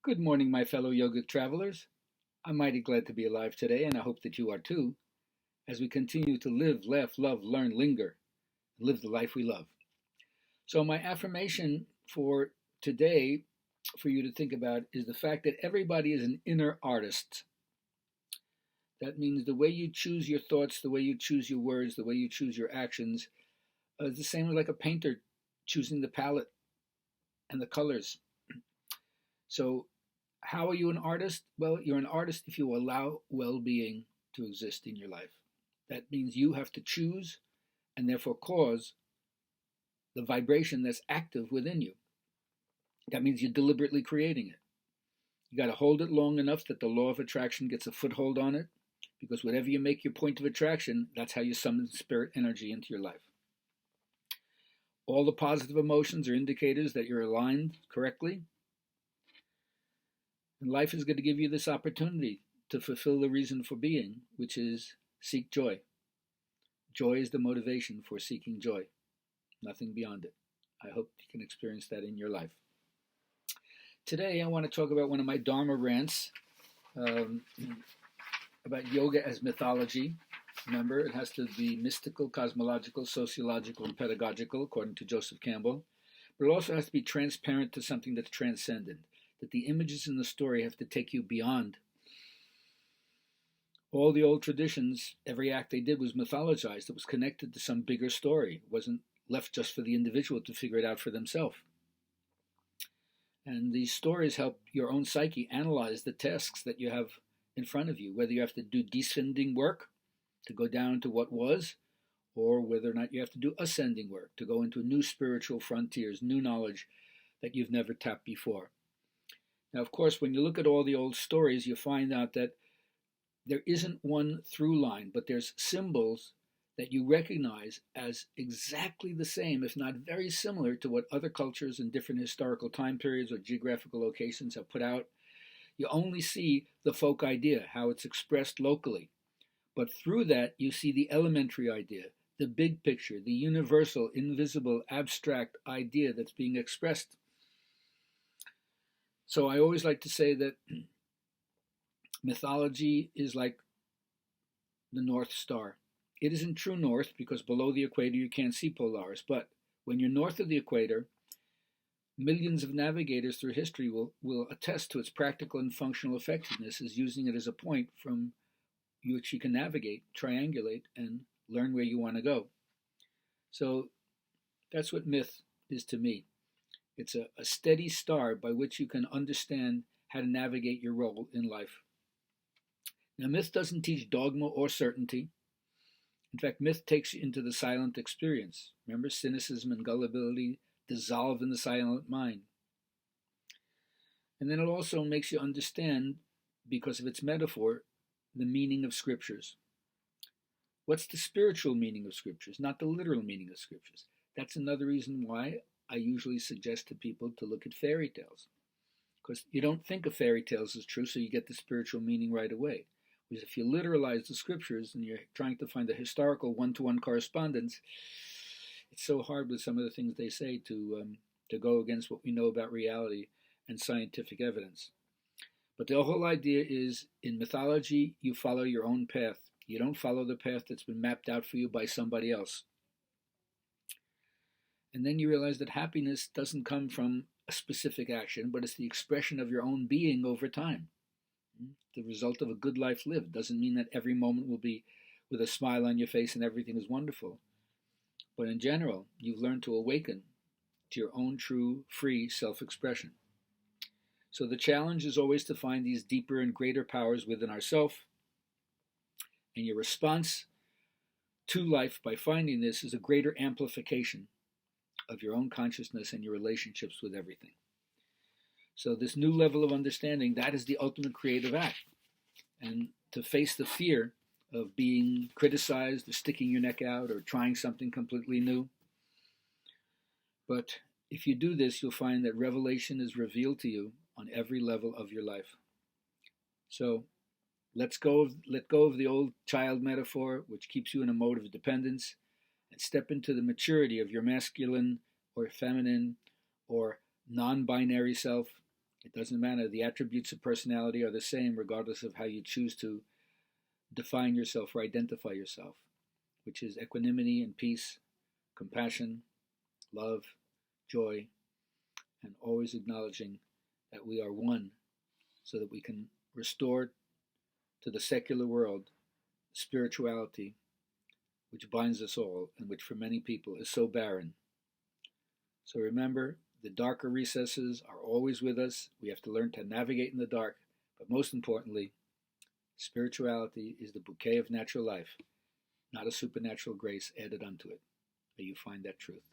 Good morning, my fellow yogic travelers. I'm mighty glad to be alive today, and I hope that you are too, as we continue to live, laugh, love, learn, linger, and live the life we love. So, my affirmation for today, for you to think about, is the fact that everybody is an inner artist. That means the way you choose your thoughts, the way you choose your words, the way you choose your actions is the same like a painter choosing the palette and the colors. So, how are you an artist? Well, you're an artist if you allow well being to exist in your life. That means you have to choose and therefore cause the vibration that's active within you. That means you're deliberately creating it. You got to hold it long enough that the law of attraction gets a foothold on it, because whatever you make your point of attraction, that's how you summon spirit energy into your life. All the positive emotions are indicators that you're aligned correctly. And life is going to give you this opportunity to fulfill the reason for being, which is seek joy. Joy is the motivation for seeking joy, nothing beyond it. I hope you can experience that in your life. Today, I want to talk about one of my Dharma rants about yoga as mythology. Remember, it has to be mystical, cosmological, sociological, and pedagogical, according to Joseph Campbell. But it also has to be transparent to something that's transcendent, that the images in the story have to take you beyond. All the old traditions, every act they did was mythologized. It was connected to some bigger story. It wasn't left just for the individual to figure it out for themselves. And these stories help your own psyche analyze the tasks that you have in front of you, whether you have to do descending work to go down to what was, or whether or not you have to do ascending work to go into new spiritual frontiers, new knowledge that you've never tapped before. Now, of course, when you look at all the old stories, you find out that there isn't one through line, but there's symbols that you recognize as exactly the same, if not very similar, to what other cultures in different historical time periods or geographical locations have put out. You only see the folk idea, how it's expressed locally. But through that, you see the elementary idea, the big picture, the universal, invisible, abstract idea that's being expressed. So I always like to say that mythology is like the North Star. It isn't true north because below the equator you can't see Polaris, but when you're north of the equator, millions of navigators through history will attest to its practical and functional effectiveness as using it as a point from which you can navigate, triangulate, and learn where you want to go. So that's what myth is to me. It's a steady star by which you can understand how to navigate your role in life. Now, myth doesn't teach dogma or certainty. In fact, myth takes you into the silent experience. Remember, cynicism and gullibility dissolve in the silent mind. And then it also makes you understand, because of its metaphor, the meaning of scriptures. What's the spiritual meaning of scriptures, not the literal meaning of scriptures? That's another reason why I usually suggest to people to look at fairy tales. Because you don't think of fairy tales as true, so you get the spiritual meaning right away. Because if you literalize the scriptures and you're trying to find a historical one-to-one correspondence, it's so hard with some of the things they say to go against what we know about reality and scientific evidence. But the whole idea is, in mythology, you follow your own path. You don't follow the path that's been mapped out for you by somebody else. And then you realize that happiness doesn't come from a specific action, but it's the expression of your own being over time. The result of a good life lived doesn't mean that every moment will be with a smile on your face and everything is wonderful. But in general, you've learned to awaken to your own true, free self-expression. So the challenge is always to find these deeper and greater powers within ourselves. And your response to life by finding this is a greater amplification of your own consciousness and your relationships with everything. So this new level of understanding, that is the ultimate creative act. And to face the fear of being criticized or sticking your neck out or trying something completely new. But if you do this, you'll find that revelation is revealed to you on every level of your life. So let go of the old child metaphor, which keeps you in a mode of dependence, and step into the maturity of your masculine or feminine or non-binary self It doesn't matter. The attributes of personality are the same regardless of how you choose to define yourself or identify yourself, which is equanimity and peace, compassion, love, joy, and always acknowledging that we are one so that we can restore to the secular world spirituality which binds us all and which for many people is so barren. So remember, the darker recesses are always with us. We have to learn to navigate in the dark, but most importantly, spirituality is the bouquet of natural life, not a supernatural grace added unto it. May you find that truth.